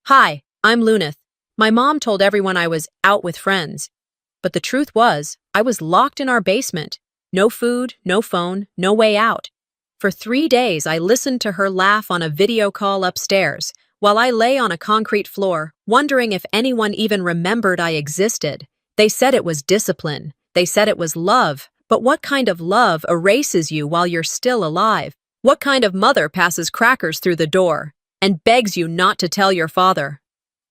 Hi, I'm Lunith. My mom told everyone I was out with friends. But the truth was, I was locked in our basement. No food, no phone, no way out. For 3 days, I listened to her laugh on a video call upstairs, while I lay on a concrete floor, wondering if anyone even remembered I existed. They said it was discipline. They said it was love. But what kind of love erases you while you're still alive? What kind of mother passes crackers through the door and begs you not to tell your father?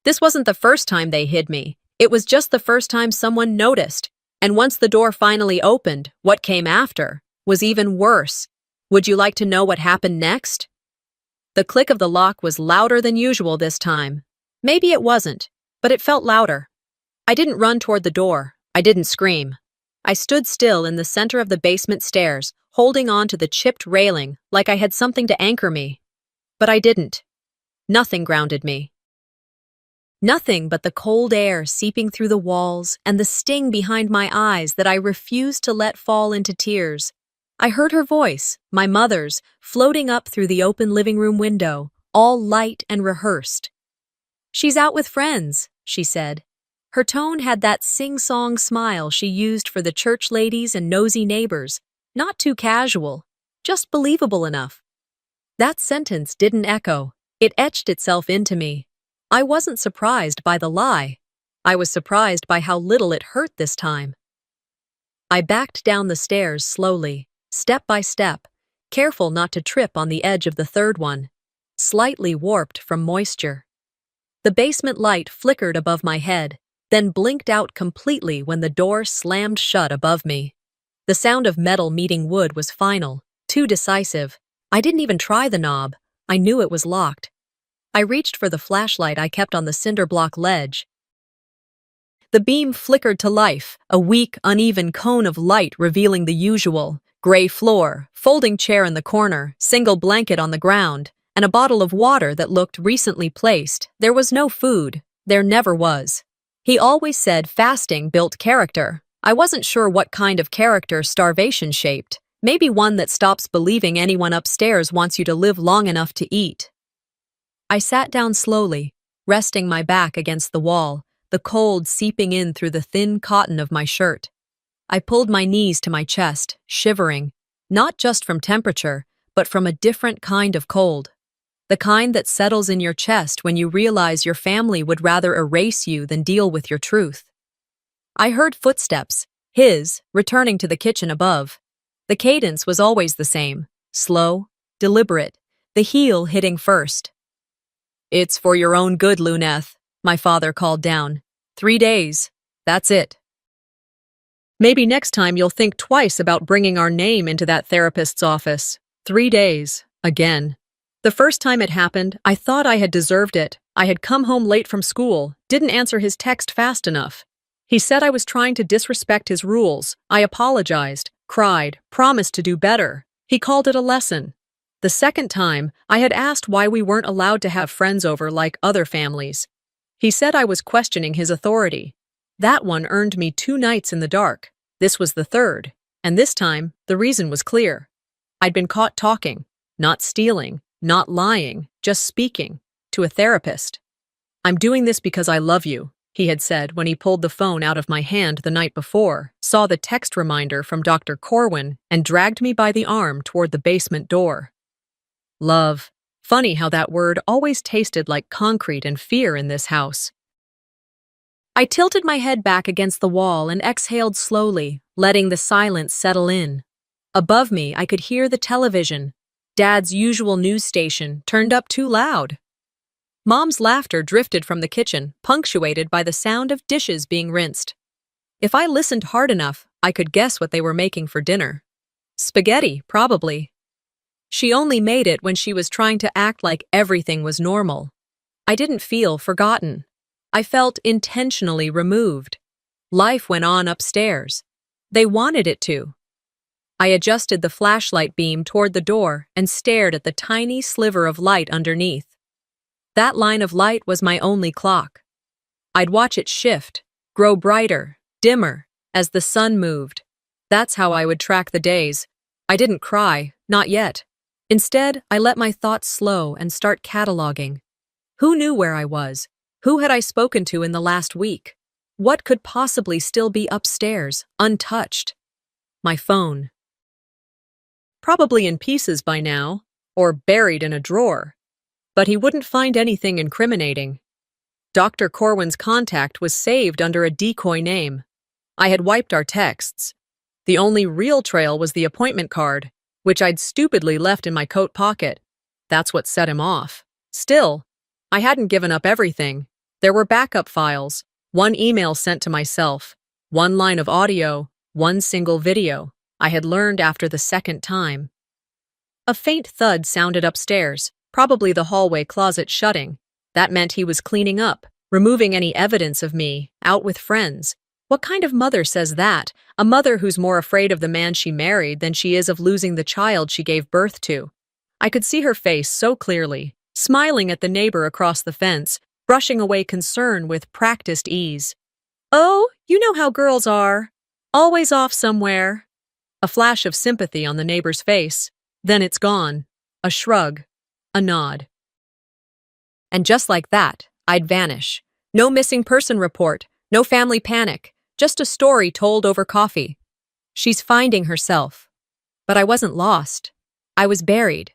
This wasn't the first time they hid me. It was just the first time someone noticed. And once the door finally opened, what came after was even worse. Would you like to know what happened next? The click of the lock was louder than usual this time. Maybe it wasn't, but it felt louder. I didn't run toward the door. I didn't scream. I stood still in the center of the basement stairs, holding on to the chipped railing like I had something to anchor me. But I didn't. Nothing grounded me. Nothing but the cold air seeping through the walls and the sting behind my eyes that I refused to let fall into tears. I heard her voice, my mother's, floating up through the open living room window, all light and rehearsed. "She's out with friends," she said. Her tone had that sing-song smile she used for the church ladies and nosy neighbors, not too casual, just believable enough. That sentence didn't echo. It etched itself into me. I wasn't surprised by the lie. I was surprised by how little it hurt this time. I backed down the stairs slowly, step by step, careful not to trip on the edge of the third one, slightly warped from moisture. The basement light flickered above my head, then blinked out completely when the door slammed shut above me. The sound of metal meeting wood was final, too decisive. I didn't even try the knob. I knew it was locked. I reached for the flashlight I kept on the cinder block ledge. The beam flickered to life, a weak, uneven cone of light revealing the usual: gray floor, folding chair in the corner, single blanket on the ground, and a bottle of water that looked recently placed. There was no food. There never was. He always said fasting built character. I wasn't sure what kind of character starvation shaped. Maybe one that stops believing anyone upstairs wants you to live long enough to eat. I sat down slowly, resting my back against the wall, the cold seeping in through the thin cotton of my shirt. I pulled my knees to my chest, shivering, not just from temperature, but from a different kind of cold. The kind that settles in your chest when you realize your family would rather erase you than deal with your truth. I heard footsteps, his, returning to the kitchen above. The cadence was always the same, slow, deliberate, the heel hitting first. "It's for your own good, Luneth," my father called down. 3 days. That's it. "Maybe next time you'll think twice about bringing our name into that therapist's office." 3 days. Again. The first time it happened, I thought I had deserved it. I had come home late from school, didn't answer his text fast enough. He said I was trying to disrespect his rules. I apologized, cried, promised to do better. He called it a lesson. The second time, I had asked why we weren't allowed to have friends over like other families. He said I was questioning his authority. That one earned me 2 nights in the dark. This was the third. And this time, the reason was clear. I'd been caught talking, not stealing, not lying, just speaking, to a therapist. "I'm doing this because I love you," he had said when he pulled the phone out of my hand the night before, saw the text reminder from Dr. Corwin, and dragged me by the arm toward the basement door. Love. Funny how that word always tasted like concrete and fear in this house. I tilted my head back against the wall and exhaled slowly, letting the silence settle in. Above me, I could hear the television. Dad's usual news station, turned up too loud. Mom's laughter drifted from the kitchen, punctuated by the sound of dishes being rinsed. If I listened hard enough, I could guess what they were making for dinner. Spaghetti, probably. She only made it when she was trying to act like everything was normal. I didn't feel forgotten. I felt intentionally removed. Life went on upstairs. They wanted it to. I adjusted the flashlight beam toward the door and stared at the tiny sliver of light underneath. That line of light was my only clock. I'd watch it shift, grow brighter, dimmer, as the sun moved. That's how I would track the days. I didn't cry, not yet. Instead, I let my thoughts slow and start cataloging. Who knew where I was? Who had I spoken to in the last week? What could possibly still be upstairs, untouched? My phone. Probably in pieces by now, or buried in a drawer. But he wouldn't find anything incriminating. Dr. Corwin's contact was saved under a decoy name. I had wiped our texts. The only real trail was the appointment card, which I'd stupidly left in my coat pocket. That's what set him off. Still, I hadn't given up everything. There were backup files, one email sent to myself, one line of audio, one single video. I had learned after the second time. A faint thud sounded upstairs, probably the hallway closet shutting. That meant he was cleaning up, removing any evidence of me, out with friends. What kind of mother says that? A mother who's more afraid of the man she married than she is of losing the child she gave birth to. I could see her face so clearly, smiling at the neighbor across the fence, brushing away concern with practiced ease. "Oh, you know how girls are. Always off somewhere." A flash of sympathy on the neighbor's face. Then it's gone. A shrug. A nod. And just like that, I'd vanish. No missing person report, no family panic, just a story told over coffee. She's finding herself. But I wasn't lost. I was buried.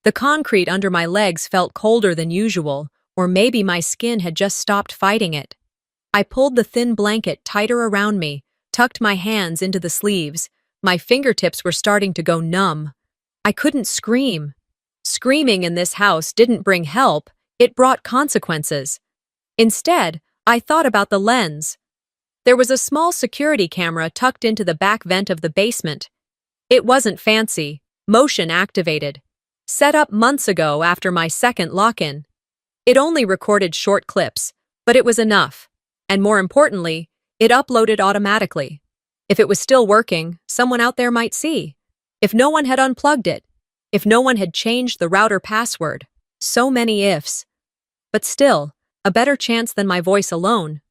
The concrete under my legs felt colder than usual, or maybe my skin had just stopped fighting it. I pulled the thin blanket tighter around me, tucked my hands into the sleeves. My fingertips were starting to go numb. I couldn't scream. Screaming in this house didn't bring help, it brought consequences. Instead, I thought about the lens. There was a small security camera tucked into the back vent of the basement. It wasn't fancy, motion activated. Set up months ago after my second lock-in. It only recorded short clips, but it was enough. And more importantly, it uploaded automatically. If it was still working, someone out there might see. If no one had unplugged it. If no one had changed the router password. So many ifs. But still, a better chance than my voice alone.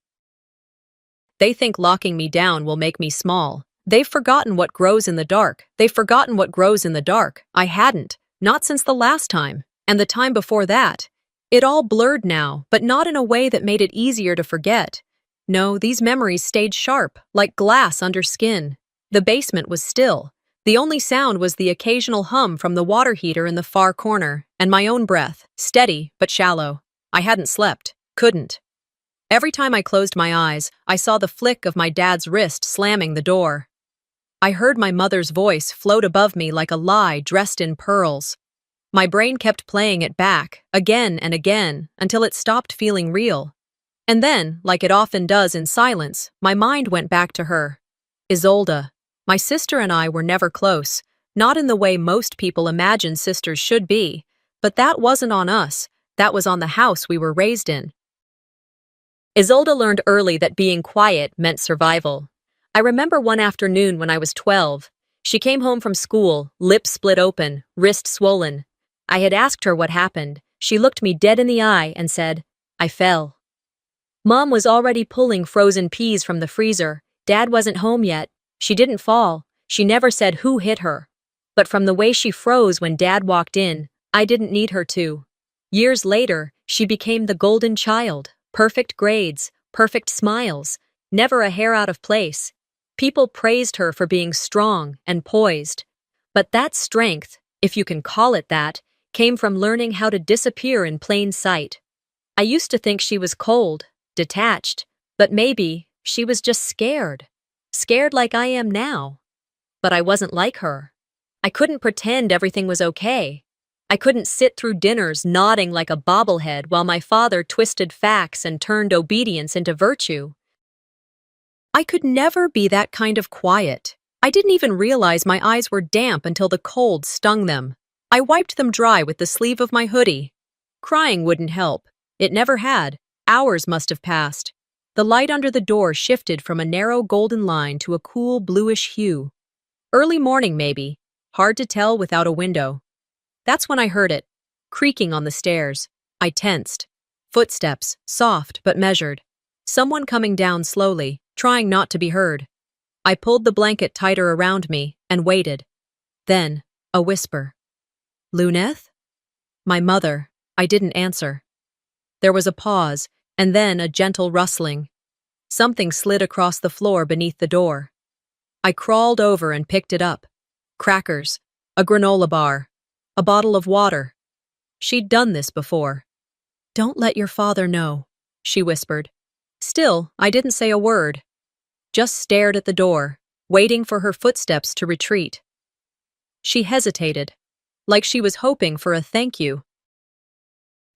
They think locking me down will make me small. They've forgotten what grows in the dark. They've forgotten what grows in the dark. I hadn't. Not since the last time. And the time before that. It all blurred now, but not in a way that made it easier to forget. No, these memories stayed sharp, like glass under skin. The basement was still. The only sound was the occasional hum from the water heater in the far corner, and my own breath, steady but shallow. I hadn't slept. Couldn't. Every time I closed my eyes, I saw the flick of my dad's wrist slamming the door. I heard my mother's voice float above me like a lie dressed in pearls. My brain kept playing it back, again and again, until it stopped feeling real. And then, like it often does in silence, my mind went back to her. Isolde. My sister and I were never close, not in the way most people imagine sisters should be, but that wasn't on us, that was on the house we were raised in. Isolde learned early that being quiet meant survival. I remember one afternoon when I was 12. She came home from school, lips split open, wrist swollen. I had asked her what happened. She looked me dead in the eye and said, "I fell." Mom was already pulling frozen peas from the freezer. Dad wasn't home yet. She didn't fall. She never said who hit her. But from the way she froze when Dad walked in, I didn't need her to. Years later, she became the golden child. Perfect grades, perfect smiles, never a hair out of place. People praised her for being strong and poised. But that strength, if you can call it that, came from learning how to disappear in plain sight. I used to think she was cold, detached, but maybe she was just scared. Scared like I am now. But I wasn't like her. I couldn't pretend everything was okay. I couldn't sit through dinners nodding like a bobblehead while my father twisted facts and turned obedience into virtue. I could never be that kind of quiet. I didn't even realize my eyes were damp until the cold stung them. I wiped them dry with the sleeve of my hoodie. Crying wouldn't help. It never had. Hours must have passed. The light under the door shifted from a narrow golden line to a cool bluish hue. Early morning, maybe. Hard to tell without a window. That's when I heard it, creaking on the stairs. I tensed. Footsteps, soft but measured. Someone coming down slowly, trying not to be heard. I pulled the blanket tighter around me and waited. Then, a whisper. "Luneth?" My mother. I didn't answer. There was a pause, and then a gentle rustling. Something slid across the floor beneath the door. I crawled over and picked it up. Crackers, a granola bar, a bottle of water. She'd done this before. "Don't let your father know," she whispered. Still, I didn't say a word. Just stared at the door, waiting for her footsteps to retreat. She hesitated, like she was hoping for a thank you.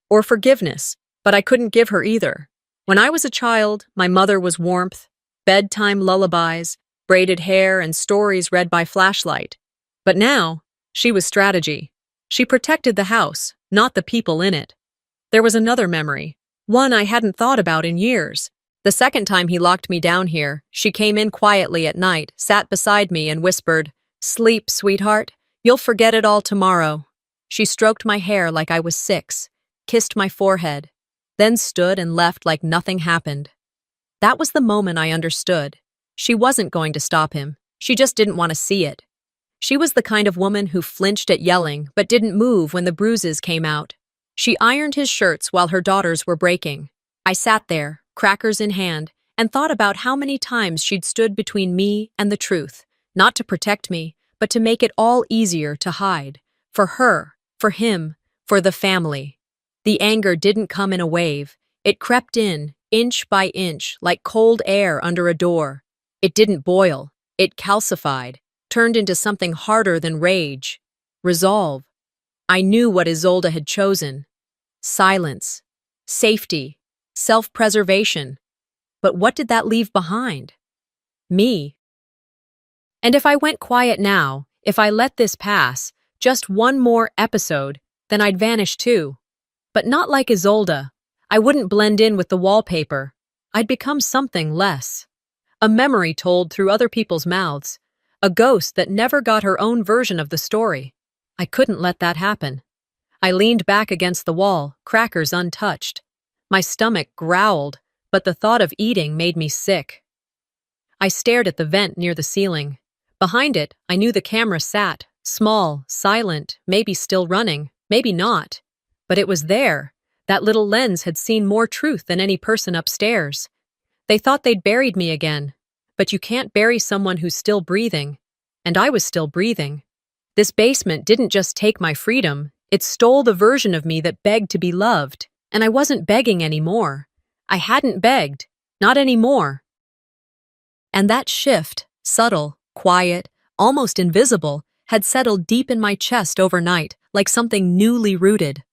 Or forgiveness, but I couldn't give her either. When I was a child, my mother was warmth, bedtime lullabies, braided hair, and stories read by flashlight. But now, she was strategy. She protected the house, not the people in it. There was another memory, one I hadn't thought about in years. The second time he locked me down here, she came in quietly at night, sat beside me, and whispered, "Sleep, sweetheart. You'll forget it all tomorrow." She stroked my hair like I was 6, kissed my forehead, then stood and left like nothing happened. That was the moment I understood. She wasn't going to stop him. She just didn't want to see it. She was the kind of woman who flinched at yelling, but didn't move when the bruises came out. She ironed his shirts while her daughters were breaking. I sat there, crackers in hand, and thought about how many times she'd stood between me and the truth, not to protect me, but to make it all easier to hide. For her, for him, for the family. The anger didn't come in a wave. It crept in, inch by inch, like cold air under a door. It didn't boil. It calcified, turned into something harder than rage. Resolve. I knew what Isolde had chosen. Silence. Safety. Self-preservation. But what did that leave behind? Me. And if I went quiet now, if I let this pass, just one more episode, then I'd vanish too. But not like Isolde. I wouldn't blend in with the wallpaper. I'd become something less. A memory told through other people's mouths. A ghost that never got her own version of the story. I couldn't let that happen. I leaned back against the wall, crackers untouched. My stomach growled, but the thought of eating made me sick. I stared at the vent near the ceiling. Behind it, I knew the camera sat, small, silent, maybe still running, maybe not. But it was there. That little lens had seen more truth than any person upstairs. They thought they'd buried me again. But you can't bury someone who's still breathing. And I was still breathing. This basement didn't just take my freedom, it stole the version of me that begged to be loved. And I wasn't begging anymore. I hadn't begged. Not anymore. And that shift, subtle, quiet, almost invisible, had settled deep in my chest overnight, like something newly rooted.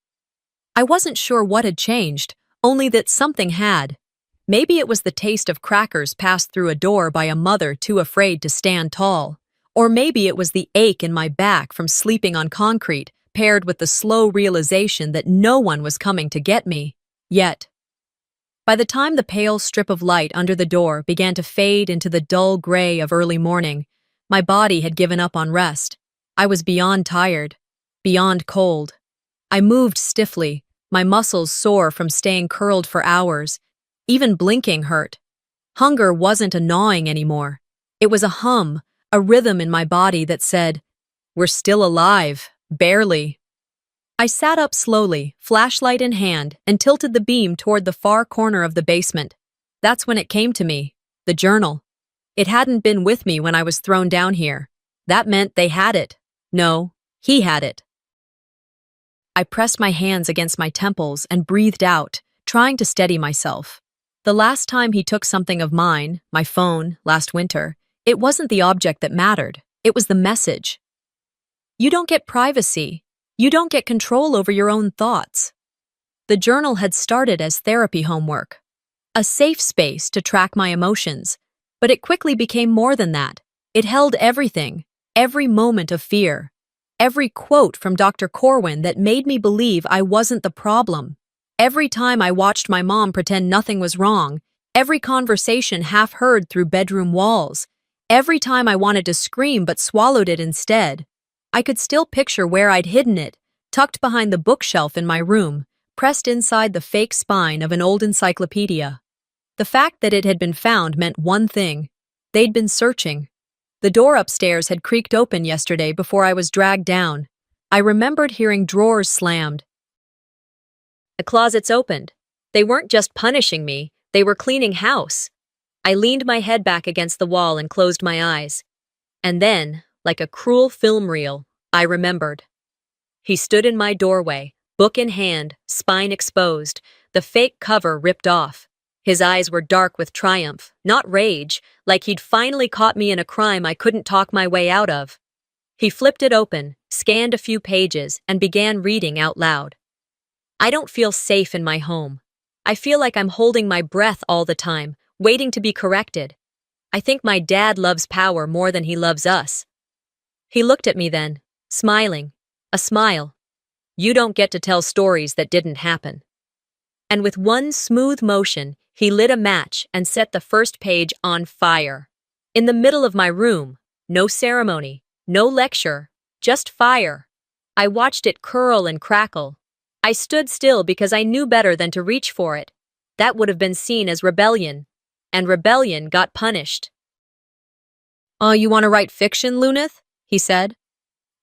I wasn't sure what had changed, only that something had. Maybe it was the taste of crackers passed through a door by a mother too afraid to stand tall. Or maybe it was the ache in my back from sleeping on concrete, paired with the slow realization that no one was coming to get me. Yet. By the time the pale strip of light under the door began to fade into the dull gray of early morning, my body had given up on rest. I was beyond tired, beyond cold. I moved stiffly, my muscles sore from staying curled for hours. Even blinking hurt. Hunger wasn't a gnawing anymore. It was a hum, a rhythm in my body that said, "We're still alive, barely." I sat up slowly, flashlight in hand, and tilted the beam toward the far corner of the basement. That's when it came to me, the journal. It hadn't been with me when I was thrown down here. That meant they had it. No, he had it. I pressed my hands against my temples and breathed out, trying to steady myself. The last time he took something of mine, my phone, last winter, it wasn't the object that mattered. It was the message. You don't get privacy. You don't get control over your own thoughts. The journal had started as therapy homework, a safe space to track my emotions, but it quickly became more than that. It held everything, every moment of fear, every quote from Dr. Corwin that made me believe I wasn't the problem. Every time I watched my mom pretend nothing was wrong, every conversation half heard through bedroom walls, every time I wanted to scream but swallowed it instead, I could still picture where I'd hidden it, tucked behind the bookshelf in my room, pressed inside the fake spine of an old encyclopedia. The fact that it had been found meant one thing. They'd been searching. The door upstairs had creaked open yesterday before I was dragged down. I remembered hearing drawers slammed. The closets opened. They weren't just punishing me, they were cleaning house. I leaned my head back against the wall and closed my eyes. And then, like a cruel film reel, I remembered. He stood in my doorway, book in hand, spine exposed, the fake cover ripped off. His eyes were dark with triumph, not rage, like he'd finally caught me in a crime I couldn't talk my way out of. He flipped it open, scanned a few pages, and began reading out loud. I don't feel safe in my home. I feel like I'm holding my breath all the time, waiting to be corrected. I think my dad loves power more than he loves us. He looked at me then, smiling, a smile. You don't get to tell stories that didn't happen. And with one smooth motion, he lit a match and set the first page on fire. In the middle of my room, no ceremony, no lecture, just fire. I watched it curl and crackle. I stood still because I knew better than to reach for it. That would have been seen as rebellion, and rebellion got punished. You want to write fiction, Luneth? He said.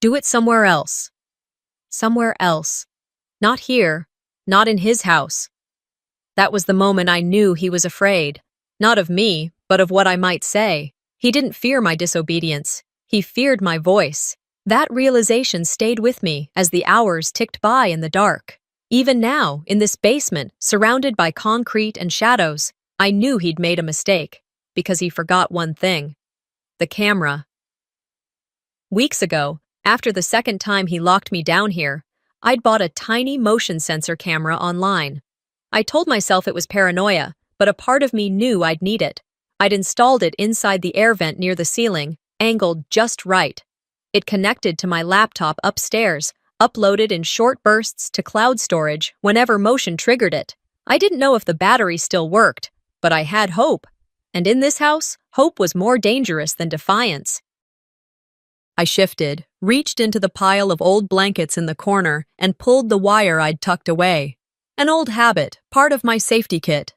Do it somewhere else. Somewhere else. Not here, not in his house. That was the moment I knew he was afraid. Not of me, but of what I might say. He didn't fear my disobedience. He feared my voice. That realization stayed with me as the hours ticked by in the dark. Even now, in this basement, surrounded by concrete and shadows, I knew he'd made a mistake, because he forgot one thing. The camera. Weeks ago, after the second time he locked me down here, I'd bought a tiny motion sensor camera online. I told myself it was paranoia, but a part of me knew I'd need it. I'd installed it inside the air vent near the ceiling, angled just right. It connected to my laptop upstairs, uploaded in short bursts to cloud storage whenever motion triggered it. I didn't know if the battery still worked, but I had hope. And in this house, hope was more dangerous than defiance. I shifted, reached into the pile of old blankets in the corner, and pulled the wire I'd tucked away. An old habit, part of my safety kit.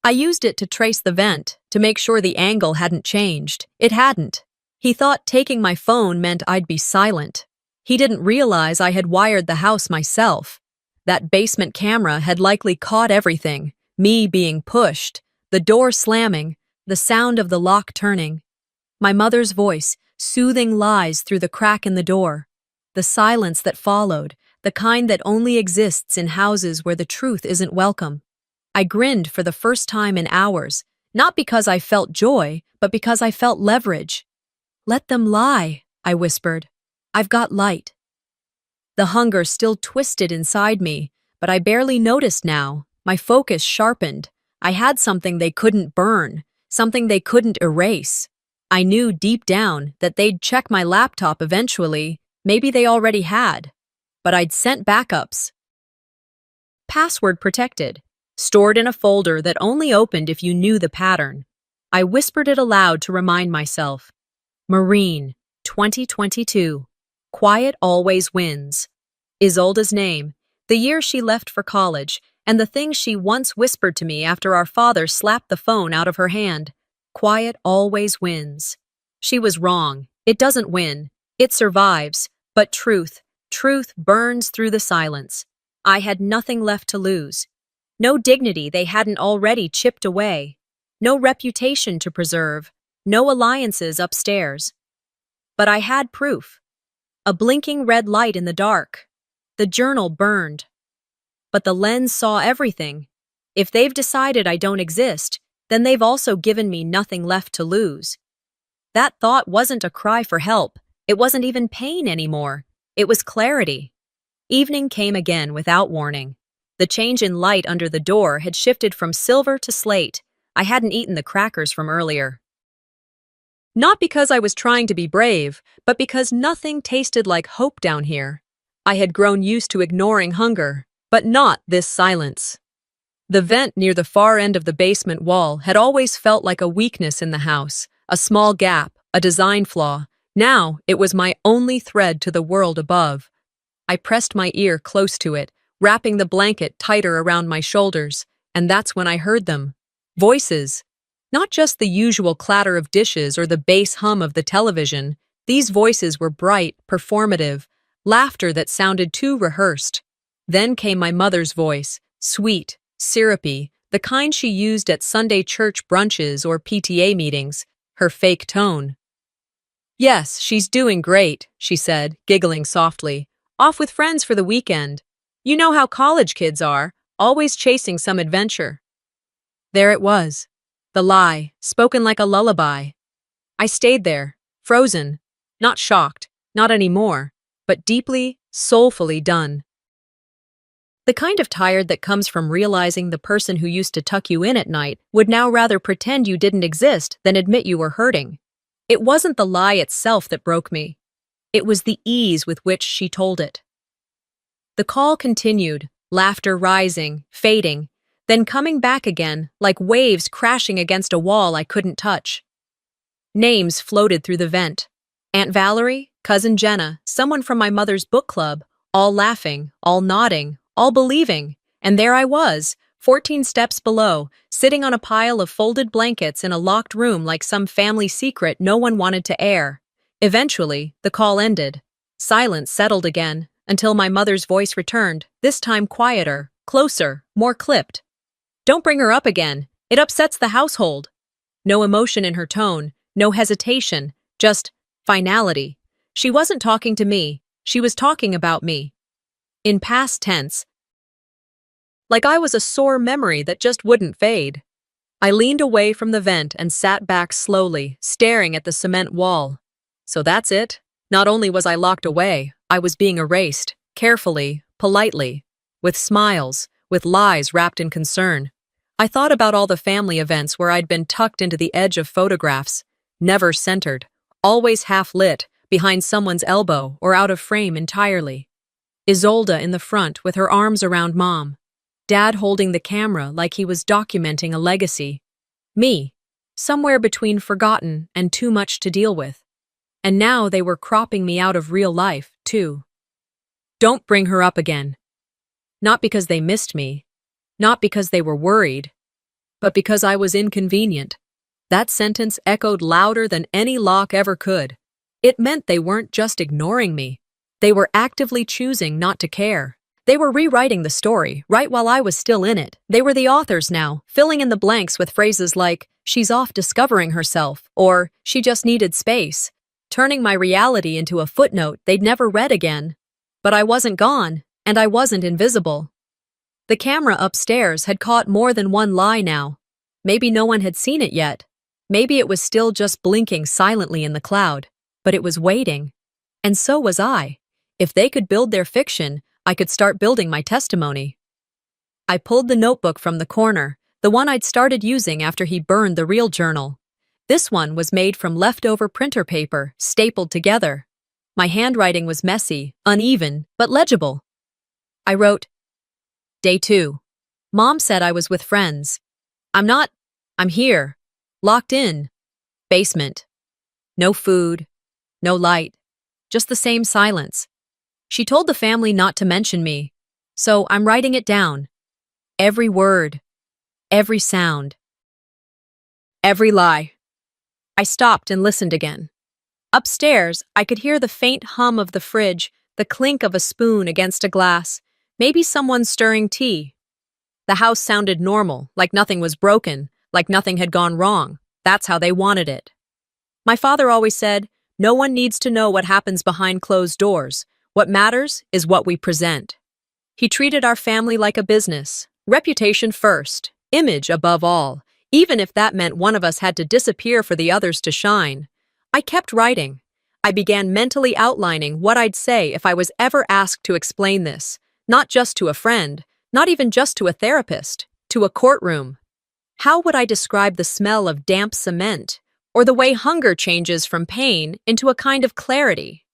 I used it to trace the vent, to make sure the angle hadn't changed. It hadn't. He thought taking my phone meant I'd be silent. He didn't realize I had wired the house myself. That basement camera had likely caught everything, me being pushed, the door slamming, the sound of the lock turning. My mother's voice, soothing lies through the crack in the door. The silence that followed, the kind that only exists in houses where the truth isn't welcome. I grinned for the first time in hours, not because I felt joy, but because I felt leverage. Let them lie, I whispered. I've got light. The hunger still twisted inside me, but I barely noticed now. My focus sharpened. I had something they couldn't burn, something they couldn't erase. I knew deep down that they'd check my laptop eventually. Maybe they already had. But I'd sent backups. Password protected, stored in a folder that only opened if you knew the pattern. I whispered it aloud to remind myself. Marine, 2022. Quiet always wins. Isolde's name, the year she left for college, and the things she once whispered to me after our father slapped the phone out of her hand. Quiet always wins. She was wrong. It doesn't win. It survives. But truth burns through the silence. I had nothing left to lose. No dignity they hadn't already chipped away. No reputation to preserve. No alliances upstairs. But I had proof. A blinking red light in the dark. The journal burned. But the lens saw everything. If they've decided I don't exist, then they've also given me nothing left to lose. That thought wasn't a cry for help. It wasn't even pain anymore. It was clarity. Evening came again without warning. The change in light under the door had shifted from silver to slate. I hadn't eaten the crackers from earlier. Not because I was trying to be brave, but because nothing tasted like hope down here. I had grown used to ignoring hunger, but not this silence. The vent near the far end of the basement wall had always felt like a weakness in the house, a small gap, a design flaw. Now it was my only thread to the world above. I pressed my ear close to it, wrapping the blanket tighter around my shoulders, and that's when I heard them. Voices. Not just the usual clatter of dishes or the bass hum of the television. These voices were bright, performative, laughter that sounded too rehearsed. Then came my mother's voice, sweet, syrupy, the kind she used at Sunday church brunches or PTA meetings, her fake tone. "Yes, she's doing great," she said, giggling softly. "Off with friends for the weekend. You know how college kids are, always chasing some adventure." There it was. The lie, spoken like a lullaby. I stayed there, frozen, not shocked, not anymore, but deeply, soulfully done. The kind of tired that comes from realizing the person who used to tuck you in at night would now rather pretend you didn't exist than admit you were hurting. It wasn't the lie itself that broke me. It was the ease with which she told it. The call continued, laughter rising, fading, then coming back again like waves crashing against a wall I couldn't touch. Names floated through the vent. Aunt Valerie, Cousin Jenna, someone from my mother's book club, all laughing, all nodding, all believing. And there I was, 14 steps below, sitting on a pile of folded blankets in a locked room like some family secret no one wanted to air. Eventually, the call ended. Silence settled again, until my mother's voice returned, this time quieter, closer, more clipped. "Don't bring her up again. It upsets the household." No emotion in her tone, no hesitation, just finality. She wasn't talking to me. She was talking about me. In past tense, like I was a sore memory that just wouldn't fade. I leaned away from the vent and sat back slowly, staring at the cement wall. So that's it. Not only was I locked away, I was being erased, carefully, politely, with smiles, with lies wrapped in concern. I thought about all the family events where I'd been tucked into the edge of photographs, never centered, always half-lit, behind someone's elbow or out of frame entirely. Isolde in the front with her arms around Mom. Dad holding the camera like he was documenting a legacy. Me, somewhere between forgotten and too much to deal with. And now they were cropping me out of real life, too. Don't bring her up again. Not because they missed me, not because they were worried, but because I was inconvenient. That sentence echoed louder than any lock ever could. It meant they weren't just ignoring me. They were actively choosing not to care. They were rewriting the story, right while I was still in it. They were the authors now, filling in the blanks with phrases like, "She's off discovering herself," or "She just needed space," turning my reality into a footnote they'd never read again. But I wasn't gone, and I wasn't invisible. The camera upstairs had caught more than one lie now. Maybe no one had seen it yet. Maybe it was still just blinking silently in the cloud. But it was waiting. And so was I. If they could build their fiction, I could start building my testimony. I pulled the notebook from the corner, the one I'd started using after he burned the real journal. This one was made from leftover printer paper, stapled together. My handwriting was messy, uneven, but legible. I wrote, "Day 2. Mom said I was with friends. I'm not. I'm here. Locked in. Basement. No food. No light. Just the same silence. She told the family not to mention me, so I'm writing it down. Every word. Every sound. Every lie." I stopped and listened again. Upstairs, I could hear the faint hum of the fridge, the clink of a spoon against a glass, maybe someone stirring tea. The house sounded normal, like nothing was broken, like nothing had gone wrong. That's how they wanted it. My father always said, "No one needs to know what happens behind closed doors. What matters is what we present." He treated our family like a business. Reputation first, image above all, even if that meant one of us had to disappear for the others to shine. I kept writing. I began mentally outlining what I'd say if I was ever asked to explain this, not just to a friend, not even just to a therapist, to a courtroom. How would I describe the smell of damp cement, or the way hunger changes from pain into a kind of clarity?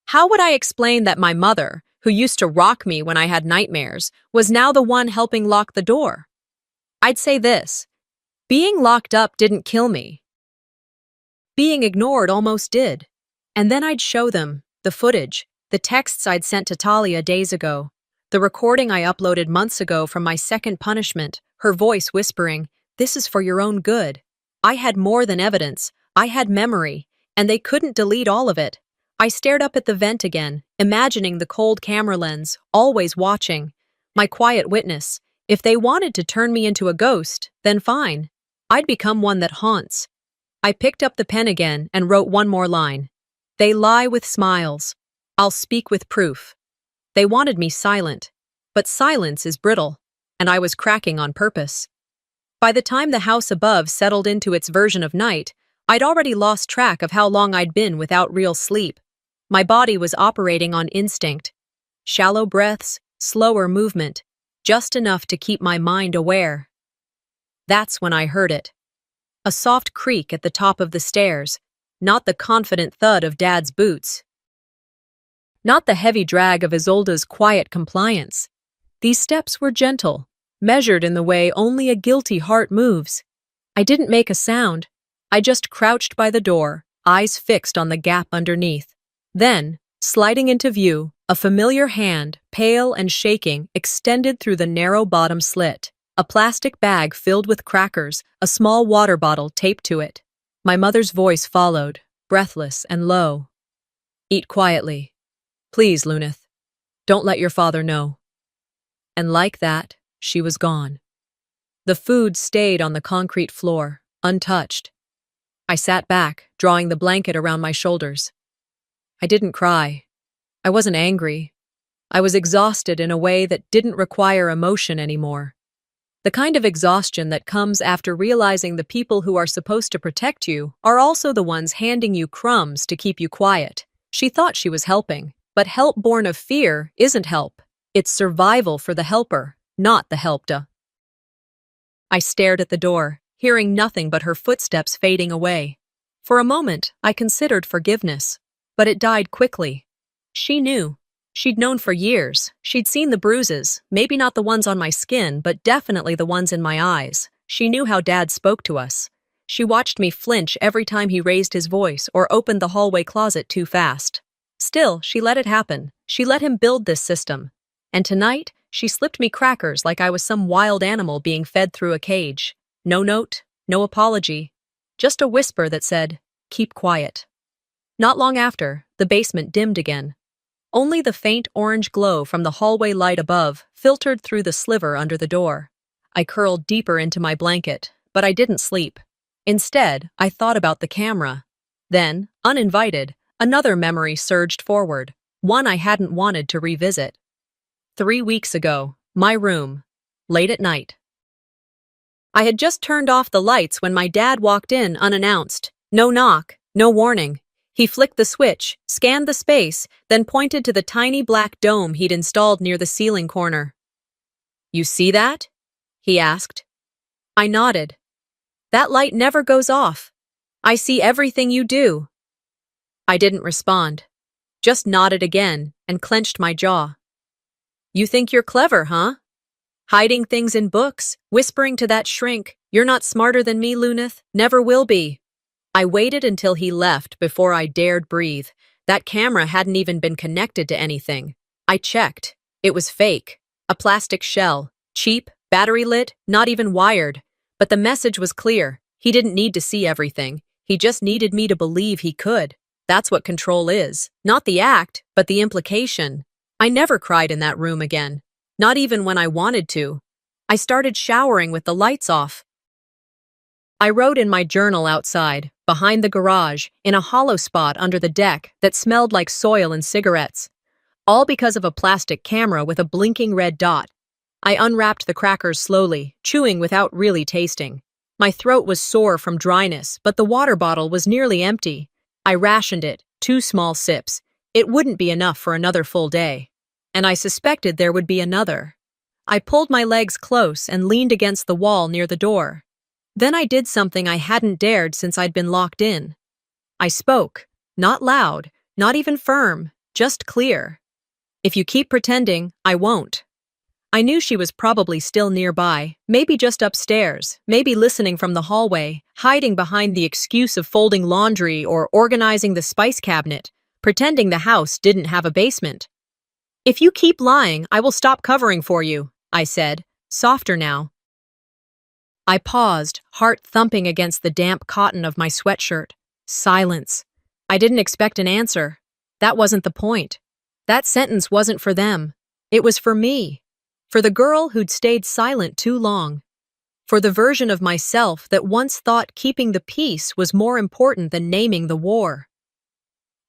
How would I explain that my mother, who used to rock me when I had nightmares, was now the one helping lock the door? I'd say this: being locked up didn't kill me. Being ignored almost did. And then I'd show them the footage, the texts I'd sent to Talia days ago, the recording I uploaded months ago from my second punishment, her voice whispering, "This is for your own good." I had more than evidence. I had memory, and they couldn't delete all of it. I stared up at the vent again, imagining the cold camera lens, always watching. My quiet witness, If they wanted to turn me into a ghost, then fine. I'd become one that haunts. I picked up the pen again and wrote one more line. They lie with smiles. I'll speak with proof. They wanted me silent, but silence is brittle, and I was cracking on purpose. By the time the house above settled into its version of night, I'd already lost track of how long I'd been without real sleep. My body was operating on instinct. Shallow breaths, slower movement, just enough to keep my mind aware. That's when I heard it. A soft creak at the top of the stairs, not the confident thud of Dad's boots. Not the heavy drag of Isolde's quiet compliance. These steps were gentle, measured in the way only a guilty heart moves. I didn't make a sound. I just crouched by the door, eyes fixed on the gap underneath. Then, sliding into view, a familiar hand, pale and shaking, extended through the narrow bottom slit. A plastic bag filled with crackers, a small water bottle taped to it. My mother's voice followed, breathless and low. Eat quietly. Please, Luneth. Don't let your father know. And like that, she was gone. The food stayed on the concrete floor, untouched. I sat back, drawing the blanket around my shoulders. I didn't cry. I wasn't angry. I was exhausted in a way that didn't require emotion anymore. The kind of exhaustion that comes after realizing the people who are supposed to protect you are also the ones handing you crumbs to keep you quiet. She thought she was helping, but help born of fear isn't help. It's survival for the helper, not the helped. I stared at the door, hearing nothing but her footsteps fading away. For a moment, I considered forgiveness, but it died quickly. She knew. She'd known for years. She'd seen the bruises, maybe not the ones on my skin, but definitely the ones in my eyes. She knew how Dad spoke to us. She watched me flinch every time he raised his voice or opened the hallway closet too fast. Still, she let it happen. She let him build this system. And tonight, she slipped me crackers like I was some wild animal being fed through a cage. No note, no apology. Just a whisper that said, "Keep quiet." Not long after, the basement dimmed again. Only the faint orange glow from the hallway light above filtered through the sliver under the door. I curled deeper into my blanket, but I didn't sleep. Instead, I thought about the camera. Then, uninvited, another memory surged forward, one I hadn't wanted to revisit. 3 weeks ago, my room, late at night. I had just turned off the lights when my dad walked in unannounced. No knock, no warning. He flicked the switch, scanned the space, then pointed to the tiny black dome he'd installed near the ceiling corner. "You see that?" he asked. I nodded. "That light never goes off. I see everything you do." I didn't respond, just nodded again and clenched my jaw. "You think you're clever, huh? Hiding things in books, whispering to that shrink, 'You're not smarter than me, Luneth, never will be.'" I waited until he left before I dared breathe. That camera hadn't even been connected to anything. I checked. It was fake. A plastic shell. Cheap, battery lit, not even wired. But the message was clear. He didn't need to see everything. He just needed me to believe he could. That's what control is. Not the act, but the implication. I never cried in that room again. Not even when I wanted to. I started showering with the lights off. I wrote in my journal outside, behind the garage, in a hollow spot under the deck that smelled like soil and cigarettes. All because of a plastic camera with a blinking red dot. I unwrapped the crackers slowly, chewing without really tasting. My throat was sore from dryness, but the water bottle was nearly empty. I rationed it, 2 small sips. It wouldn't be enough for another full day. And I suspected there would be another. I pulled my legs close and leaned against the wall near the door. Then I did something I hadn't dared since I'd been locked in. I spoke, not loud, not even firm, just clear. "If you keep pretending, I won't." I knew she was probably still nearby, maybe just upstairs, maybe listening from the hallway, hiding behind the excuse of folding laundry or organizing the spice cabinet, pretending the house didn't have a basement. "If you keep lying, I will stop covering for you," I said, softer now. I paused, heart thumping against the damp cotton of my sweatshirt. Silence. I didn't expect an answer. That wasn't the point. That sentence wasn't for them. It was for me. For the girl who'd stayed silent too long. For the version of myself that once thought keeping the peace was more important than naming the war.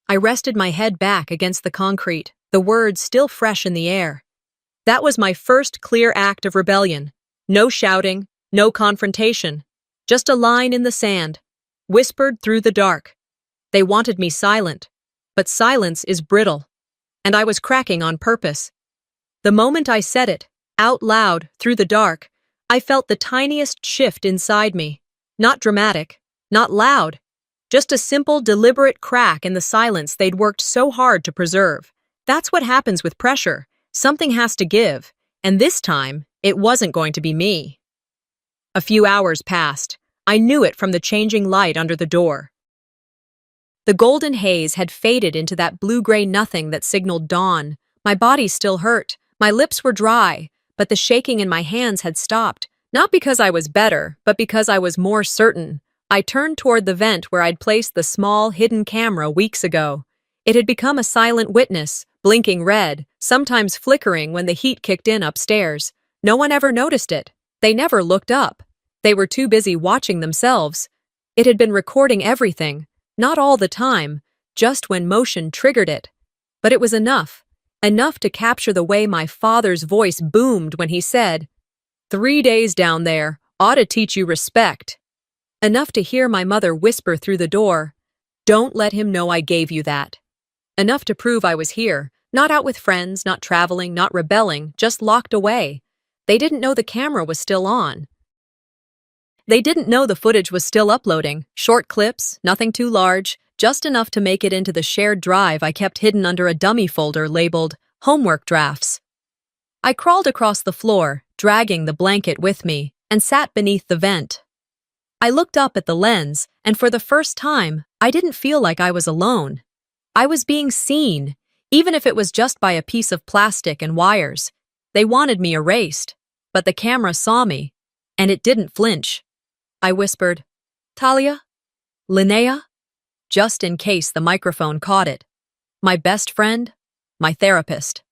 I rested my head back against the concrete, the words still fresh in the air. That was my first clear act of rebellion. No shouting, no confrontation. Just a line in the sand, whispered through the dark. They wanted me silent, but silence is brittle. And I was cracking on purpose. The moment I said it, out loud, through the dark, I felt the tiniest shift inside me. Not dramatic, not loud. Just a simple, deliberate crack in the silence they'd worked so hard to preserve. That's what happens with pressure. Something has to give, and this time, it wasn't going to be me. A few hours passed. I knew it from the changing light under the door. The golden haze had faded into that blue-gray nothing that signaled dawn. My body still hurt. My lips were dry, but the shaking in my hands had stopped. Not because I was better, but because I was more certain. I turned toward the vent where I'd placed the small, hidden camera weeks ago. It had become a silent witness, blinking red, sometimes flickering when the heat kicked in upstairs. No one ever noticed it. They never looked up. They were too busy watching themselves. It had been recording everything, not all the time, just when motion triggered it. But it was enough to capture the way my father's voice boomed when he said, 3 days down there, ought to teach you respect. Enough to hear my mother whisper through the door, don't let him know I gave you that. Enough to prove I was here, not out with friends, not traveling, not rebelling, just locked away. They didn't know the camera was still on. They didn't know the footage was still uploading, short clips, nothing too large, just enough to make it into the shared drive I kept hidden under a dummy folder labeled homework drafts. I crawled across the floor, dragging the blanket with me, and sat beneath the vent. I looked up at the lens, and for the first time, I didn't feel like I was alone. I was being seen, even if it was just by a piece of plastic and wires. They wanted me erased, but the camera saw me, and it didn't flinch. I whispered, Talia? Linnea? Just in case the microphone caught it. My best friend, my therapist.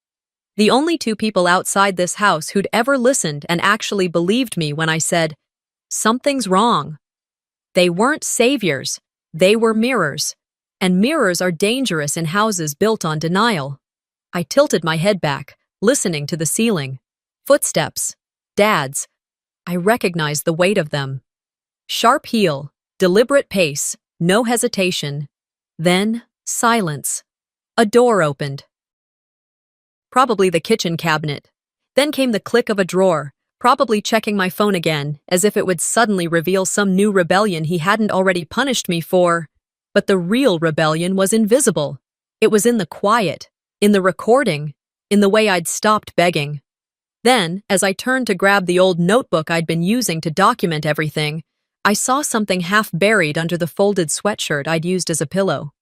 The only two people outside this house who'd ever listened and actually believed me when I said, something's wrong. They weren't saviors, they were mirrors. And mirrors are dangerous in houses built on denial. I tilted my head back, listening to the ceiling. Footsteps. Dad's. I recognized the weight of them. Sharp heel, deliberate pace, no hesitation. Then, silence. A door opened. Probably the kitchen cabinet. Then came the click of a drawer, probably checking my phone again, as if it would suddenly reveal some new rebellion he hadn't already punished me for. But the real rebellion was invisible. It was in the quiet, in the recording, in the way I'd stopped begging. Then, as I turned to grab the old notebook I'd been using to document everything, I saw something half buried under the folded sweatshirt I'd used as a pillow.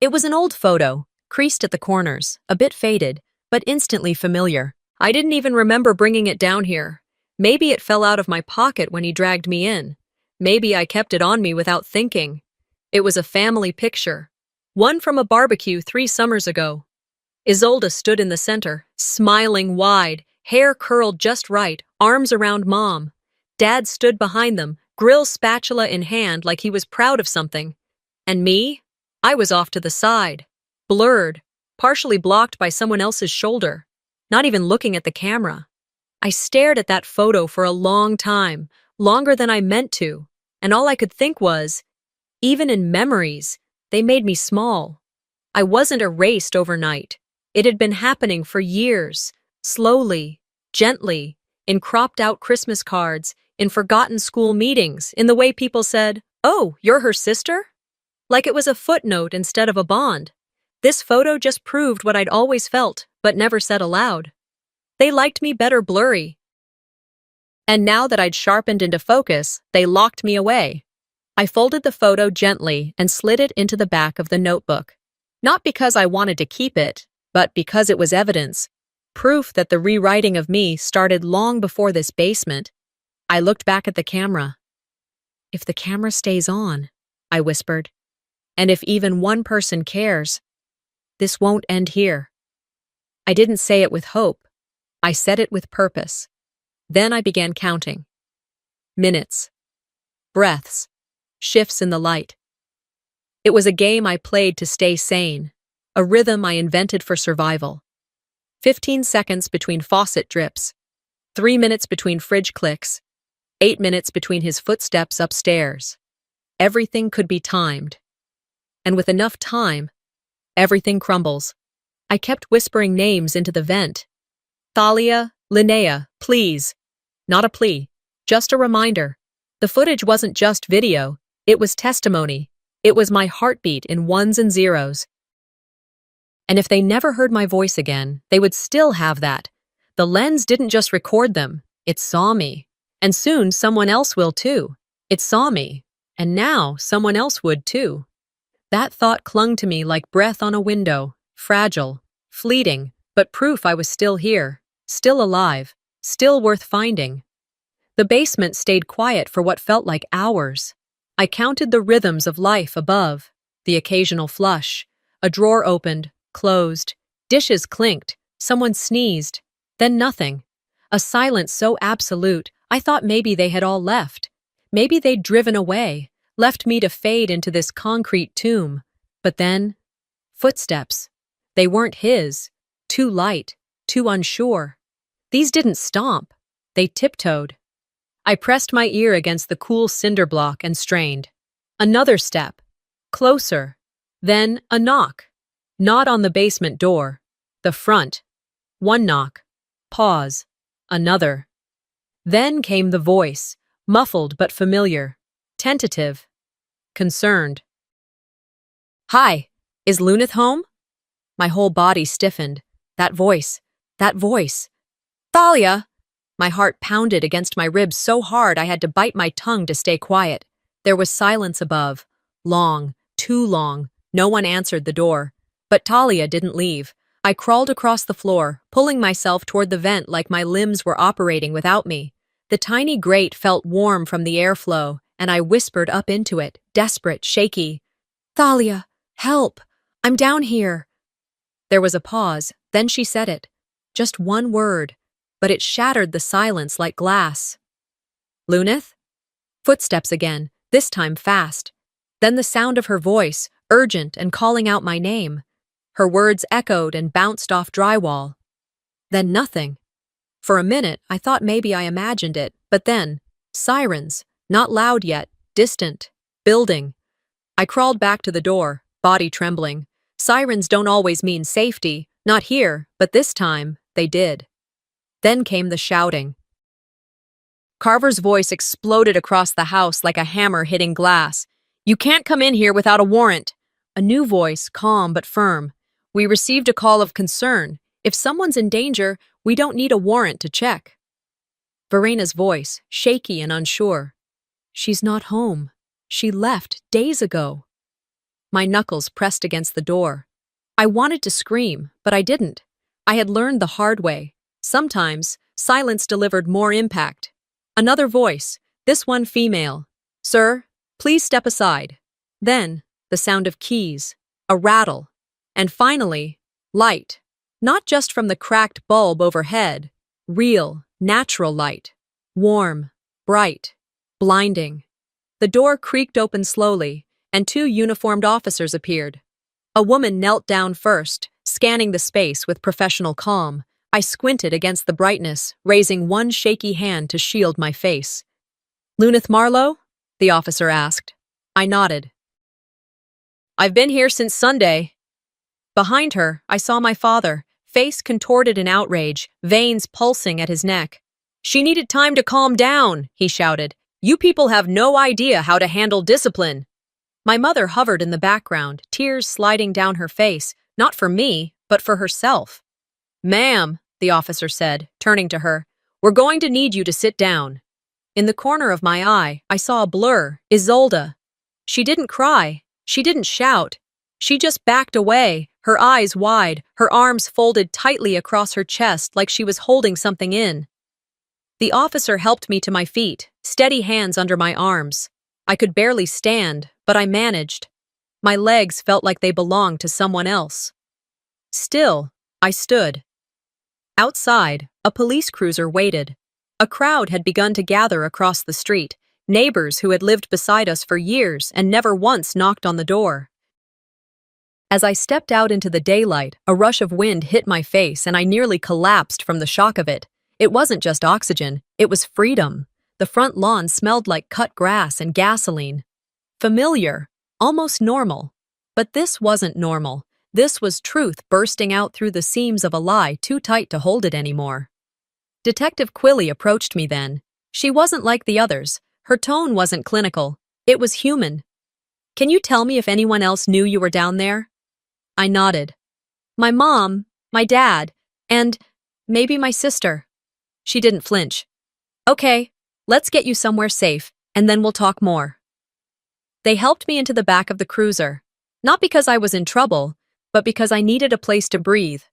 It was an old photo, creased at the corners, a bit faded, but instantly familiar. I didn't even remember bringing it down here. Maybe it fell out of my pocket when he dragged me in. Maybe I kept it on me without thinking. It was a family picture, one from a barbecue 3 summers ago. Isolde stood in the center, smiling wide, hair curled just right, arms around Mom. Dad stood behind them, grill spatula in hand like he was proud of something. And me? I was off to the side, blurred, partially blocked by someone else's shoulder, not even looking at the camera. I stared at that photo for a long time, longer than I meant to, and all I could think was, even in memories, they made me small. I wasn't erased overnight. It had been happening for years, slowly, gently, in cropped-out Christmas cards, in forgotten school meetings, in the way people said, "Oh, you're her sister?" Like it was a footnote instead of a bond. This photo just proved what I'd always felt, but never said aloud. They liked me better blurry. And now that I'd sharpened into focus, they locked me away. I folded the photo gently and slid it into the back of the notebook. Not because I wanted to keep it, but because it was evidence. Proof that the rewriting of me started long before this basement. I looked back at the camera. If the camera stays on, I whispered, and if even one person cares, this won't end here. I didn't say it with hope. I said it with purpose. Then I began counting. Minutes. Breaths. Shifts in the light. It was a game I played to stay sane, a rhythm I invented for survival. 15 seconds between faucet drips, 3 minutes between fridge clicks, 8 minutes between his footsteps upstairs. Everything could be timed. And with enough time, everything crumbles. I kept whispering names into the vent. Thalia, Linnea, please. Not a plea, just a reminder. The footage wasn't just video, it was testimony. It was my heartbeat in ones and zeros. And if they never heard my voice again, they would still have that. The lens didn't just record them, it saw me. And soon someone else will too. It saw me. And now someone else would too. That thought clung to me like breath on a window, fragile, fleeting, but proof I was still here, still alive, still worth finding. The basement stayed quiet for what felt like hours. I counted the rhythms of life above, the occasional flush. A drawer opened, closed, dishes clinked, someone sneezed, then nothing. A silence so absolute, I thought maybe they had all left. Maybe they'd driven away, left me to fade into this concrete tomb. But then, footsteps. They weren't his. Too light, too unsure. These didn't stomp. They tiptoed. I pressed my ear against the cool cinder block and strained. Another step. Closer. Then a knock. Not on the basement door. The front. One knock. Pause. Another. Then came the voice, muffled but familiar. Tentative. Concerned. Hi, is Luneth home? My whole body stiffened. That voice. That voice. Thalia! My heart pounded against my ribs so hard I had to bite my tongue to stay quiet. There was silence above. Long, too long. No one answered the door. But Thalia didn't leave. I crawled across the floor, pulling myself toward the vent like my limbs were operating without me. The tiny grate felt warm from the airflow, and I whispered up into it, desperate, shaky. Thalia, help! I'm down here. There was a pause, then she said it. Just one word, but it shattered the silence like glass. Luneth? Footsteps again, this time fast. Then the sound of her voice, urgent and calling out my name. Her words echoed and bounced off drywall. Then nothing. For a minute, I thought maybe I imagined it, but then, sirens, not loud yet, distant, building. I crawled back to the door, body trembling. Sirens don't always mean safety, not here, but this time, they did. Then came the shouting. Carver's voice exploded across the house like a hammer hitting glass. You can't come in here without a warrant. A new voice, calm but firm. We received a call of concern. If someone's in danger, we don't need a warrant to check. Verena's voice, shaky and unsure. She's not home. She left days ago. My knuckles pressed against the door. I wanted to scream, but I didn't. I had learned the hard way. Sometimes, silence delivered more impact. Another voice, this one female. Sir, please step aside. Then, the sound of keys, a rattle, and finally, light. Not just from the cracked bulb overhead. Real, natural light. Warm, bright, blinding. The door creaked open slowly, and 2 uniformed officers appeared. A woman knelt down first, scanning the space with professional calm. I squinted against the brightness, raising one shaky hand to shield my face. Luneth Marlowe? The officer asked. I nodded. I've been here since Sunday. Behind her, I saw my father, face contorted in outrage, veins pulsing at his neck. She needed time to calm down, he shouted. You people have no idea how to handle discipline. My mother hovered in the background, tears sliding down her face, not for me, but for herself. Ma'am, the officer said, turning to her, we're going to need you to sit down. In the corner of my eye, I saw a blur, Isolde. She didn't cry. She didn't shout. She just backed away, her eyes wide, her arms folded tightly across her chest like she was holding something in. The officer helped me to my feet, steady hands under my arms. I could barely stand, but I managed. My legs felt like they belonged to someone else. Still, I stood. Outside, A police cruiser waited. A crowd had begun to gather across the street, neighbors who had lived beside us for years and never once knocked on the door. As I stepped out into the daylight, a rush of wind hit my face and I nearly collapsed from the shock of it. It wasn't just oxygen, it was freedom. The front lawn smelled like cut grass and gasoline. Familiar, almost normal. But this wasn't normal. This was truth bursting out through the seams of a lie too tight to hold it anymore. Detective Quilly approached me then. She wasn't like the others. Her tone wasn't clinical. It was human. "Can you tell me if anyone else knew you were down there?" I nodded. "My mom, my dad, and maybe my sister." She didn't flinch. "Okay, let's get you somewhere safe, and then we'll talk more." They helped me into the back of the cruiser. Not because I was in trouble, but because I needed a place to breathe.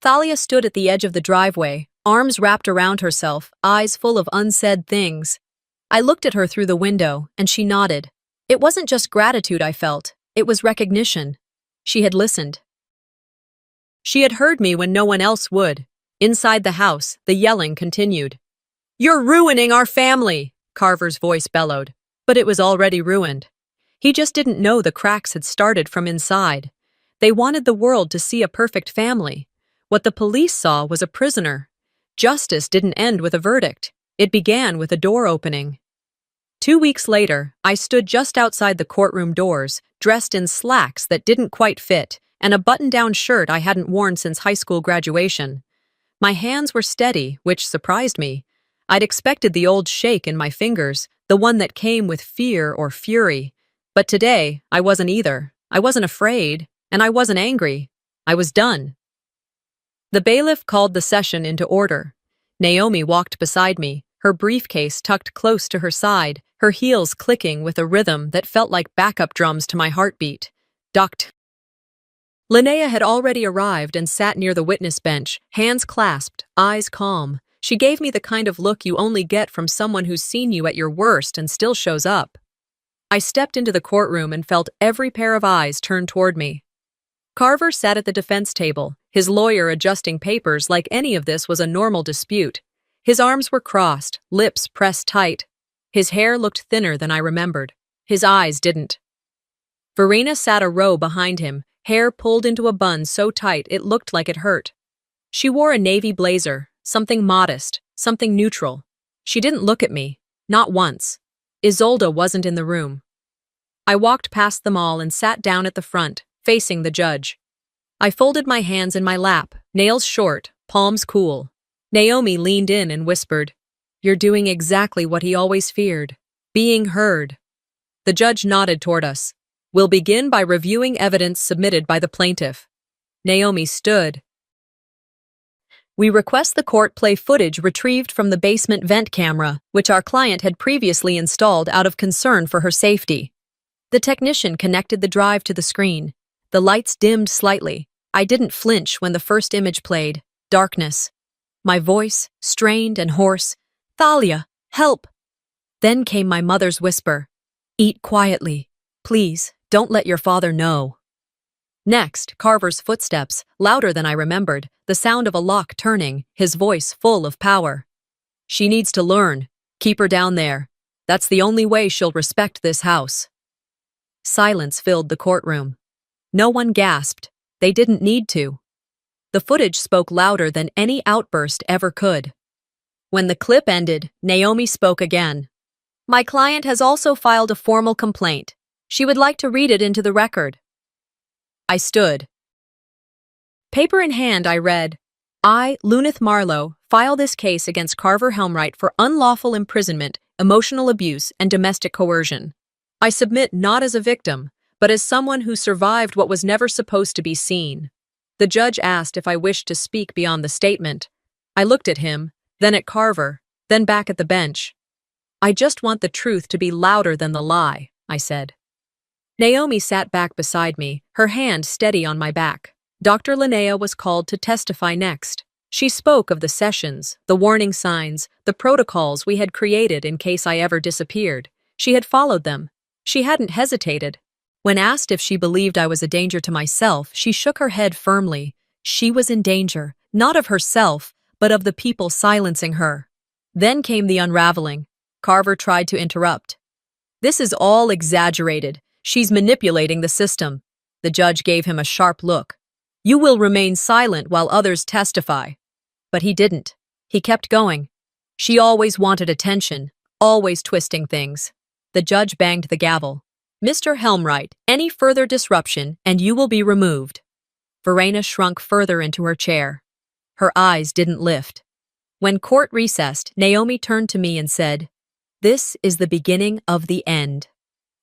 Thalia stood at the edge of the driveway, arms wrapped around herself, eyes full of unsaid things. I looked at her through the window, and she nodded. It wasn't just gratitude I felt, it was recognition. She had listened. She had heard me when no one else would. Inside the house, the yelling continued. "You're ruining our family!" Carver's voice bellowed. But it was already ruined. He just didn't know the cracks had started from inside. They wanted the world to see a perfect family. What the police saw was a prisoner. Justice didn't end with a verdict. It began with a door opening. 2 weeks later, I stood just outside the courtroom doors, dressed in slacks that didn't quite fit, and a button-down shirt I hadn't worn since high school graduation. My hands were steady, which surprised me. I'd expected the old shake in my fingers, the one that came with fear or fury. But today, I wasn't either. I wasn't afraid, and I wasn't angry. I was done. The bailiff called the session into order. Naomi walked beside me, her briefcase tucked close to her side, her heels clicking with a rhythm that felt like backup drums to my heartbeat. Doct. Linnea had already arrived and sat near the witness bench, hands clasped, eyes calm. She gave me the kind of look you only get from someone who's seen you at your worst and still shows up. I stepped into the courtroom and felt every pair of eyes turn toward me. Carver sat at the defense table, his lawyer adjusting papers like any of this was a normal dispute. His arms were crossed, lips pressed tight. His hair looked thinner than I remembered. His eyes didn't. Verena sat a row behind him, hair pulled into a bun so tight it looked like it hurt. She wore a navy blazer, something modest, something neutral. She didn't look at me, not once. Isolde wasn't in the room. I walked past them all and sat down at the front, facing the judge. I folded my hands in my lap, nails short, palms cool. Naomi leaned in and whispered, "You're doing exactly what he always feared, being heard." The judge nodded toward us. "We'll begin by reviewing evidence submitted by the plaintiff." Naomi stood. "We request the court play footage retrieved from the basement vent camera, which our client had previously installed out of concern for her safety." The technician connected the drive to the screen. The lights dimmed slightly. I didn't flinch when the first image played. Darkness. My voice, strained and hoarse. "Thalia, help!" Then came my mother's whisper. "Eat quietly. Please, don't let your father know." Next, Carver's footsteps, louder than I remembered, the sound of a lock turning, his voice full of power. "She needs to learn. Keep her down there. That's the only way she'll respect this house." Silence filled the courtroom. No one gasped. They didn't need to. The footage spoke louder than any outburst ever could. When the clip ended, Naomi spoke again. "My client has also filed a formal complaint. She would like to read it into the record." I stood. Paper in hand, I read, "I, Lunith Marlowe, file this case against Carver Helmright for unlawful imprisonment, emotional abuse, and domestic coercion. I submit not as a victim, but as someone who survived what was never supposed to be seen." The judge asked if I wished to speak beyond the statement. I looked at him, then at Carver, then back at the bench. "I just want the truth to be louder than the lie," I said. Naomi sat back beside me, her hand steady on my back. Dr. Linnea was called to testify next. She spoke of the sessions, the warning signs, the protocols we had created in case I ever disappeared. She had followed them. She hadn't hesitated. When asked if she believed I was a danger to myself, she shook her head firmly. She was in danger, not of herself, but of the people silencing her. Then came the unraveling. Carver tried to interrupt. "This is all exaggerated. She's manipulating the system." The judge gave him a sharp look. "You will remain silent while others testify." But he didn't. He kept going. "She always wanted attention, always twisting things." The judge banged the gavel. "Mr. Helmreich, any further disruption and you will be removed." Verena shrunk further into her chair. Her eyes didn't lift. When court recessed, Naomi turned to me and said, "This is the beginning of the end."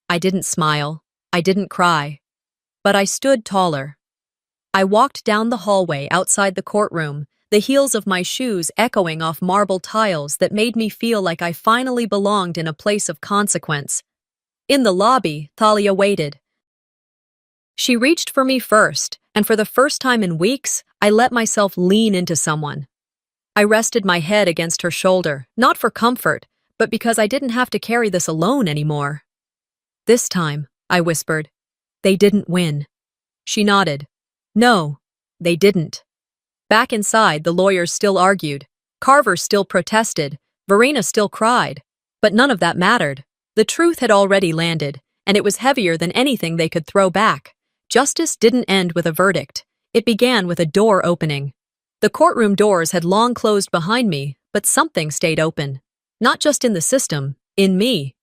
I didn't smile. I didn't cry. But I stood taller. I walked down the hallway outside the courtroom, the heels of my shoes echoing off marble tiles that made me feel like I finally belonged in a place of consequence. In the lobby, Thalia waited. She reached for me first, and for the first time in weeks, I let myself lean into someone. I rested my head against her shoulder, not for comfort, but because I didn't have to carry this alone anymore. "This time," I whispered, "they didn't win." She nodded. "No, they didn't." Back inside, the lawyers still argued. Carver still protested. Verena still cried. But none of that mattered. The truth had already landed, and it was heavier than anything they could throw back. Justice didn't end with a verdict. It began with a door opening. The courtroom doors had long closed behind me, but something stayed open. Not just in the system, in me.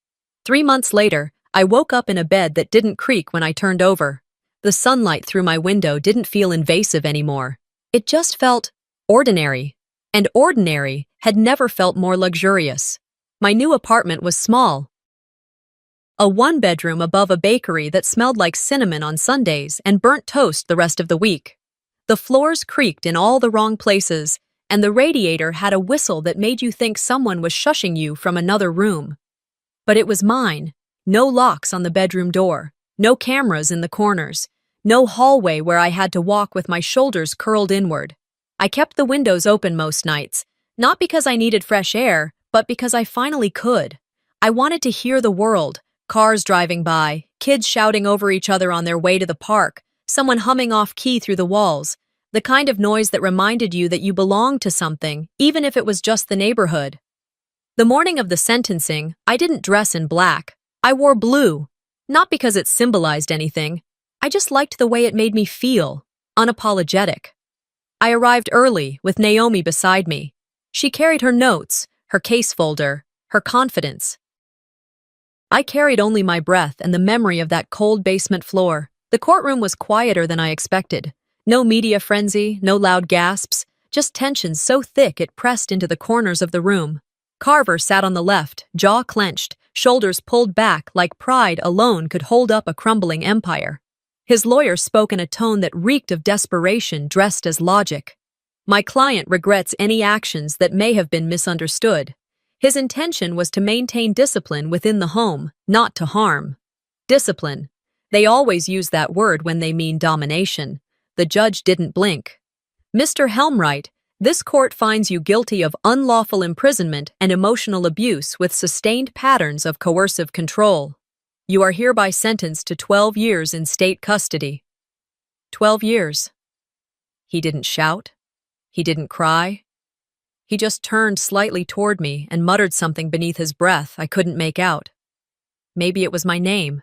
3 months later, I woke up in a bed that didn't creak when I turned over. The sunlight through my window didn't feel invasive anymore. It just felt ordinary. And ordinary had never felt more luxurious. My new apartment was small. A one-bedroom above a bakery that smelled like cinnamon on Sundays and burnt toast the rest of the week. The floors creaked in all the wrong places, and the radiator had a whistle that made you think someone was shushing you from another room. But it was mine. No locks on the bedroom door, no cameras in the corners, no hallway where I had to walk with my shoulders curled inward. I kept the windows open most nights, not because I needed fresh air, but because I finally could. I wanted to hear the world, cars driving by, kids shouting over each other on their way to the park, someone humming off-key through the walls, the kind of noise that reminded you that you belonged to something, even if it was just the neighborhood. The morning of the sentencing, I didn't dress in black. I wore blue, not because it symbolized anything. I just liked the way it made me feel, unapologetic. I arrived early, with Naomi beside me. She carried her notes, her case folder, her confidence. I carried only my breath and the memory of that cold basement floor. The courtroom was quieter than I expected. No media frenzy, no loud gasps, just tension so thick it pressed into the corners of the room. Carver sat on the left, jaw clenched, shoulders pulled back like pride alone could hold up a crumbling empire. His lawyer spoke in a tone that reeked of desperation dressed as logic. My client regrets any actions that may have been misunderstood. His intention was to maintain discipline within the home, not to harm. Discipline. They always use that word when they mean domination. The judge didn't blink. "Mr. Helmreich, this court finds you guilty of unlawful imprisonment and emotional abuse with sustained patterns of coercive control. You are hereby sentenced to 12 years in state custody." 12 years. He didn't shout. He didn't cry. He just turned slightly toward me and muttered something beneath his breath I couldn't make out. Maybe it was my name.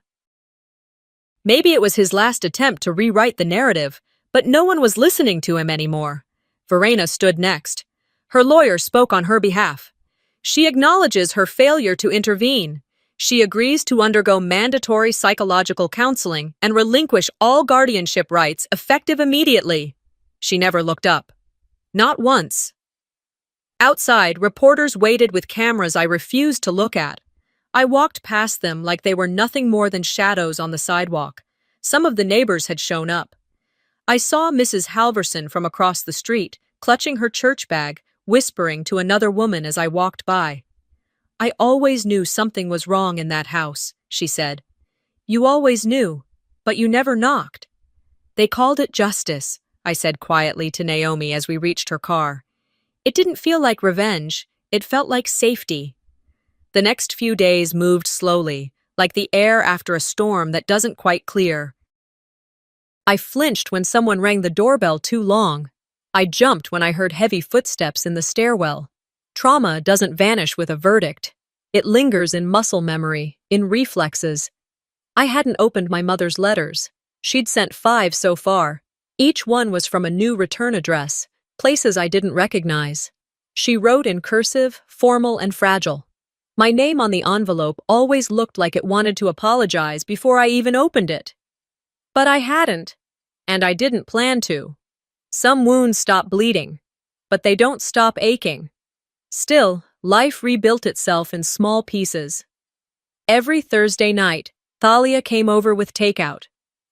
Maybe it was his last attempt to rewrite the narrative, but no one was listening to him anymore. Verena stood next. Her lawyer spoke on her behalf. She acknowledges her failure to intervene. She agrees to undergo mandatory psychological counseling and relinquish all guardianship rights effective immediately. She never looked up. Not once. Outside, reporters waited with cameras I refused to look at. I walked past them like they were nothing more than shadows on the sidewalk. Some of the neighbors had shown up. I saw Mrs. Halverson from across the street, clutching her church bag, whispering to another woman as I walked by. "I always knew something was wrong in that house," she said. "You always knew, but you never knocked." "They called it justice," I said quietly to Naomi as we reached her car. It didn't feel like revenge, it felt like safety. The next few days moved slowly, like the air after a storm that doesn't quite clear. I flinched when someone rang the doorbell too long. I jumped when I heard heavy footsteps in the stairwell. Trauma doesn't vanish with a verdict. It lingers in muscle memory, in reflexes. I hadn't opened my mother's letters. She'd sent 5 so far. Each one was from a new return address, places I didn't recognize. She wrote in cursive, formal and fragile. My name on the envelope always looked like it wanted to apologize before I even opened it. But I hadn't, and I didn't plan to. Some wounds stop bleeding, but they don't stop aching. Still, life rebuilt itself in small pieces. Every Thursday night, Thalia came over with takeout.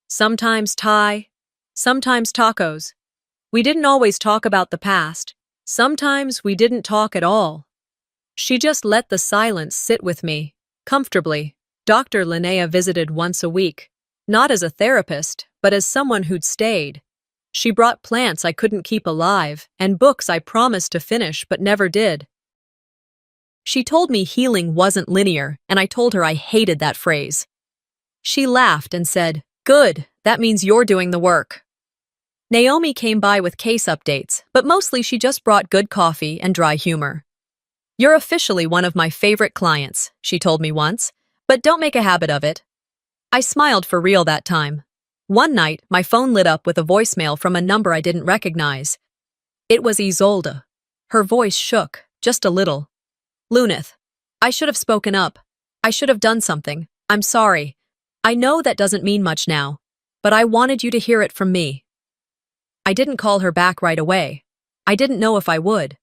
Sometimes Thai, sometimes tacos. We didn't always talk about the past. Sometimes we didn't talk at all. She just let the silence sit with me, comfortably. Dr. Linnea visited once a week, not as a therapist, but as someone who'd stayed. She brought plants I couldn't keep alive and books I promised to finish but never did. She told me healing wasn't linear, and I told her I hated that phrase. She laughed and said, "Good, that means you're doing the work." Naomi came by with case updates, but mostly she just brought good coffee and dry humor. "You're officially one of my favorite clients," she told me once, "but don't make a habit of it." I smiled for real that time. One night, my phone lit up with a voicemail from a number I didn't recognize. It was Isolde. Her voice shook, just a little. "Luneth, I should have spoken up. I should have done something. I'm sorry. I know that doesn't mean much now, but I wanted you to hear it from me." I didn't call her back right away. I didn't know if I would.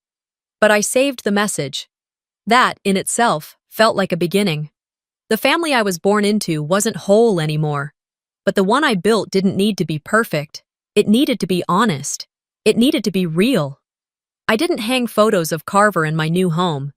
But I saved the message. That, in itself, felt like a beginning. The family I was born into wasn't whole anymore. But the one I built didn't need to be perfect. It needed to be honest. It needed to be real. I didn't hang photos of Carver in my new home.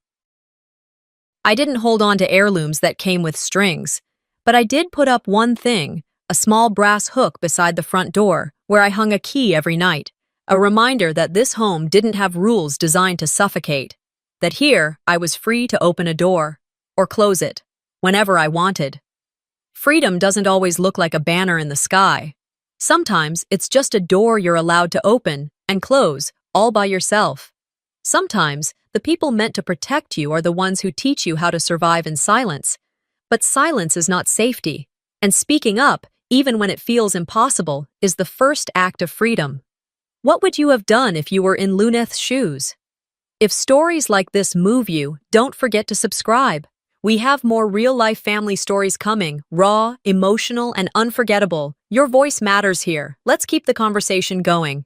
I didn't hold on to heirlooms that came with strings. But I did put up one thing, a small brass hook beside the front door, where I hung a key every night. A reminder that this home didn't have rules designed to suffocate. That here, I was free to open a door, or close it, whenever I wanted. Freedom doesn't always look like a banner in the sky. Sometimes it's just a door you're allowed to open and close, all by yourself. Sometimes the people meant to protect you are the ones who teach you how to survive in silence. But silence is not safety, and speaking up, even when it feels impossible, is the first act of freedom. What would you have done if you were in Luneth's shoes? If stories like this move you, don't forget to subscribe. We have more real-life family stories coming, raw, emotional, and unforgettable. Your voice matters here. Let's keep the conversation going.